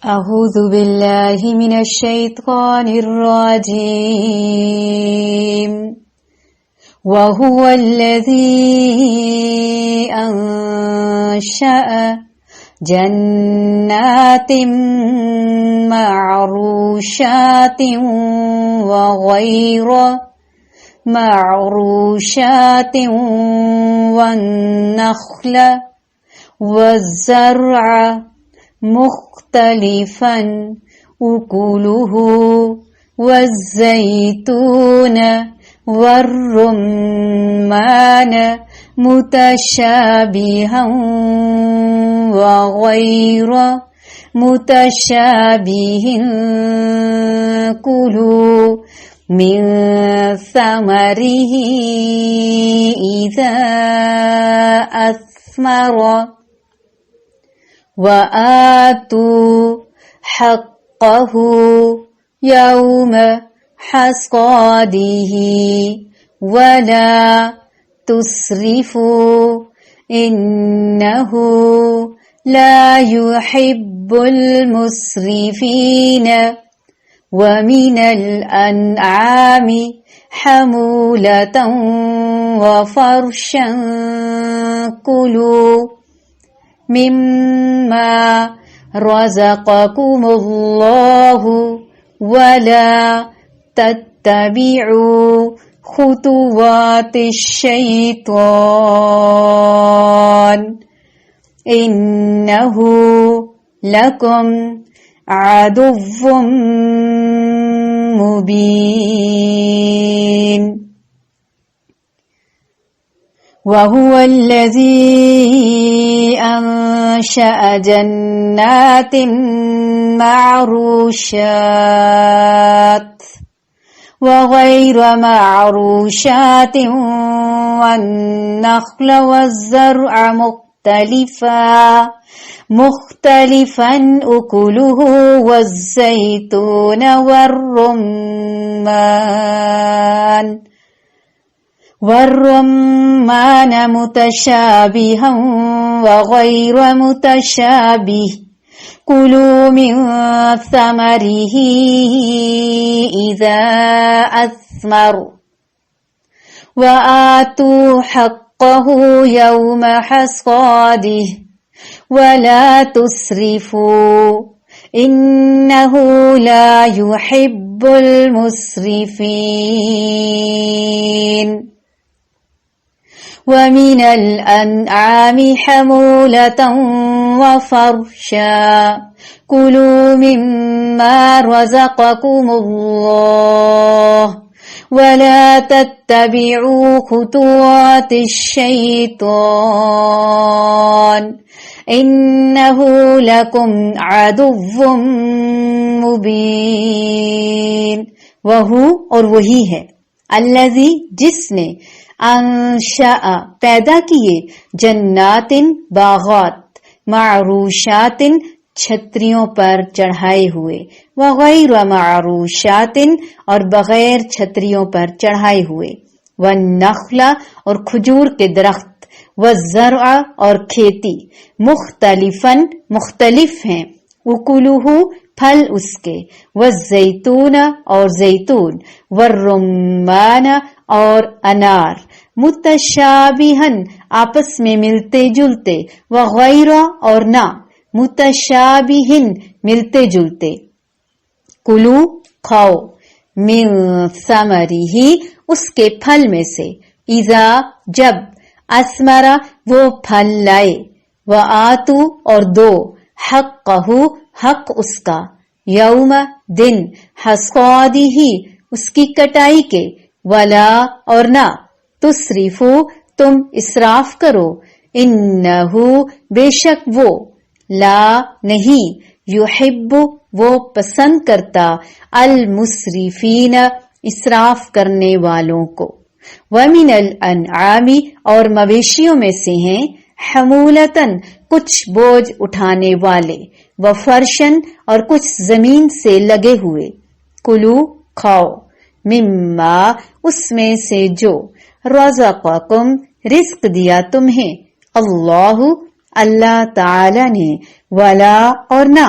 أعوذ بالله من الشيطان الرجيم وهو الذي أنشأ جنات معروشات وغير معروشات والنخل والزرع مختلفا أكله والزيتون والرمان متشابها وغير متشابه كلوا من ثمره إذا أثمر وآتوا حقه يوم حصاده ولا تسرفوا إنه لا يحب المسرفين ومن الأنعام حمولة وفرشا كلوا مما رزقكم الله ولا تتبعوا خطوات الشيطان إنه لكم عدو مبين وهو الذي أنشأ جنات معروشات وغير معروشات والنخل والزرع مختلفا أكله والزيتون والرمان متشابها وغير متشابه كلوا من ثمره إذا أثمر وآتوا حقه يوم حصاده ولا تسرفوا إنه لا يحب المسرفين ومن الأنعام حمولة وفرشا كلوا مما رزقكم الله ولا تتبعوا خطوات الشيطان إنه لكم عدو مبين وہو اور وہی ہے الذی جس نے انشاء پیدا کیے جناتن باغات معروشات چھتریوں پر چڑھائے ہوئے وغیر معروشات اور بغیر چھتریوں پر چڑھائے ہوئے والنخل اور کھجور کے درخت والزرع اور کھیتی مختلفاً مختلف ہیں اکلہ پھل اس کے والزیتون اور زیتون والرمان اور انار متشابہن آپس میں ملتے جلتے وغیر اور نہ متشابہن ملتے جلتے کلو کھاؤ من ثمرہ اس کے پھل میں سے اذا جب اسمرا وہ پھل لائے وآتو اور دو حقہ حق اس کا یوم دن حصادہ اس کی کٹائی کے ولا اور نہ تسرفو تم اسراف کرو انہو بے شک وہ لا نہیں یحب وہ پسند کرتا المسرفین اسراف کرنے والوں کو ومن الانعام اور مویشیوں میں سے ہیں حمولتن کچھ بوجھ اٹھانے والے وفرشن اور کچھ زمین سے لگے ہوئے کلو کھاؤ مما اس میں سے جو رزقکم رزق دیا تمہیں اللہ تعالی نے ولا اور نہ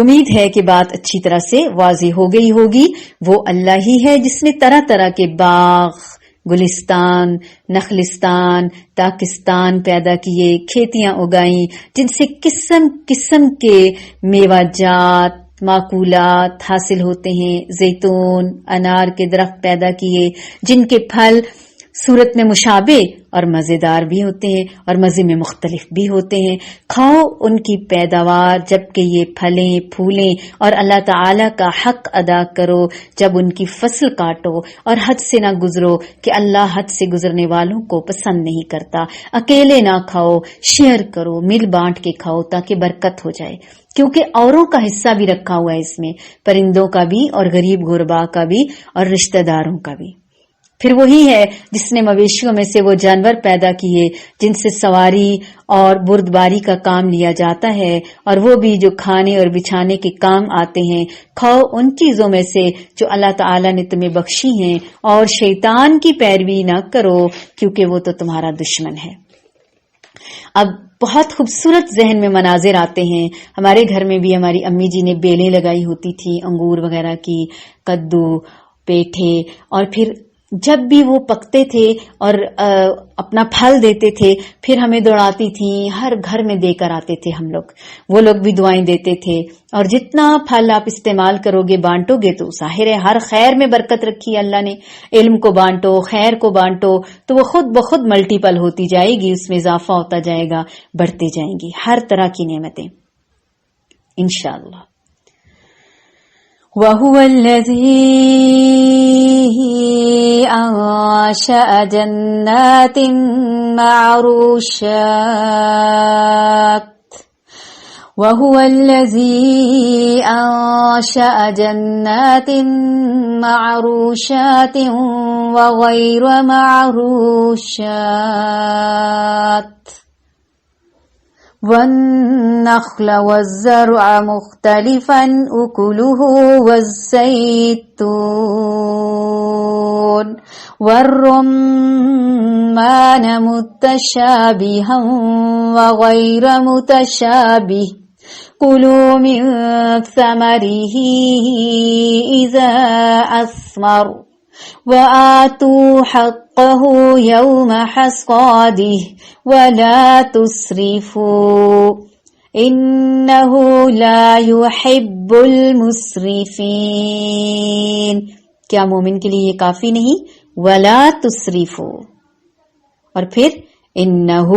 امید ہے کہ بات اچھی طرح سے واضح ہو گئی ہوگی. وہ اللہ ہی ہے جس نے طرح طرح کے باغ، گلستان، نخلستان، تاکستان پیدا کیے، کھیتیاں اگائیں جن سے قسم قسم کے میوہ جات، معقولات حاصل ہوتے ہیں. زیتون، انار کے درخت پیدا کیے جن کے پھل صورت میں مشابہ اور مزیدار بھی ہوتے ہیں اور مزے میں مختلف بھی ہوتے ہیں. کھاؤ ان کی پیداوار جبکہ یہ پھلیں پھولیں اور اللہ تعالی کا حق ادا کرو جب ان کی فصل کاٹو، اور حد سے نہ گزرو کہ اللہ حد سے گزرنے والوں کو پسند نہیں کرتا. اکیلے نہ کھاؤ، شیئر کرو، مل بانٹ کے کھاؤ تاکہ برکت ہو جائے، کیونکہ اوروں کا حصہ بھی رکھا ہوا ہے اس میں، پرندوں کا بھی اور غریب غربا کا بھی اور رشتہ داروں کا بھی. پھر وہی ہے جس نے مویشیوں میں سے وہ جانور پیدا کیے جن سے سواری اور بردباری کا کام لیا جاتا ہے، اور وہ بھی جو کھانے اور بچھانے کے کام آتے ہیں. کھاؤ ان چیزوں میں سے جو اللہ تعالیٰ نے تمہیں بخشی ہیں، اور شیطان کی پیروی نہ کرو کیونکہ وہ تو تمہارا دشمن ہے. اب بہت خوبصورت ذہن میں مناظر آتے ہیں. ہمارے گھر میں بھی ہماری امی جی نے بیلیں لگائی ہوتی تھی انگور وغیرہ کی، کدو، پیٹھے، اور پھر جب بھی وہ پکتے تھے اور اپنا پھل دیتے تھے پھر ہمیں دوڑاتی تھیں، ہر گھر میں دے کر آتے تھے ہم لوگ. وہ لوگ بھی دعائیں دیتے تھے. اور جتنا پھل آپ استعمال کرو گے، بانٹو گے، تو ظاہر ہے ہر خیر میں برکت رکھی اللہ نے. علم کو بانٹو، خیر کو بانٹو تو وہ خود بخود ملٹیپل ہوتی جائے گی، اس میں اضافہ ہوتا جائے گا، بڑھتے جائیں گی ہر طرح کی نعمتیں انشاءاللہ. وَهُوَ الَّذِي أَنشَأَ جَنَّاتٍ مَّعْرُوشَاتٍ وَهُوَ الَّذِي أَنشَأَ جَنَّاتٍ مَّعْرُوشَاتٍ وَغَيْرَ مَعْرُوشَاتٍ وَالنَّخْلَ وَالزَّرْعَ مُخْتَلِفًا أُكُلُهُ وَالزَّيْتُونَ وَالرُّمَّانَ مُتَشَابِهًا وَغَيْرَ مُتَشَابِهٍ كُلُوا مِن ثَمَرِهِ إِذَا أَثْمَرَ وَآتُوا حَقَّهُ يَوْمَ حَصَادِهِ وَلَا تُسْرِفُوا إِنَّهُ لَا يُحِبُّ الْمُسْرِفِينَ. کیا مومن کے لیے یہ کافی نہیں؟ وَلَا تُسْرِفُوا، اور پھر إِنَّهُ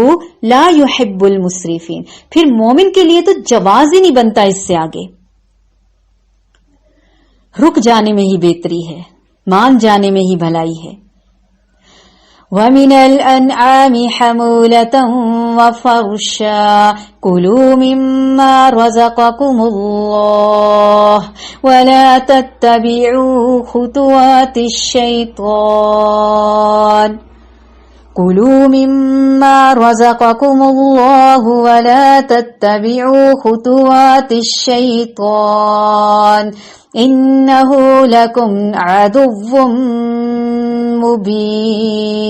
لَا يُحِبُّ الْمُسْرِفِينَ. پھر مومن کے لیے تو جواز ہی نہیں بنتا اس سے آگے. رک جانے میں ہی بہتری ہے، مان جانے میں ہی بھلائی ہے. وَمِنَ الْأَنْعَامِ حَمُولَةً وَفَرْشًا كُلُوا مِمَّا رَزَقَكُمُ اللَّهُ وَلَا تَتَّبِعُوا خُطُوَاتِ الشَّيْطَانِ كُلُوا مِمَّا رَزَقَكُمُ اللَّهُ وَلَا تَتَّبِعُوا خُطُوَاتِ الشَّيْطَانِ إِنَّهُ لَكُمْ عَدُوٌّ مُبِينٌ.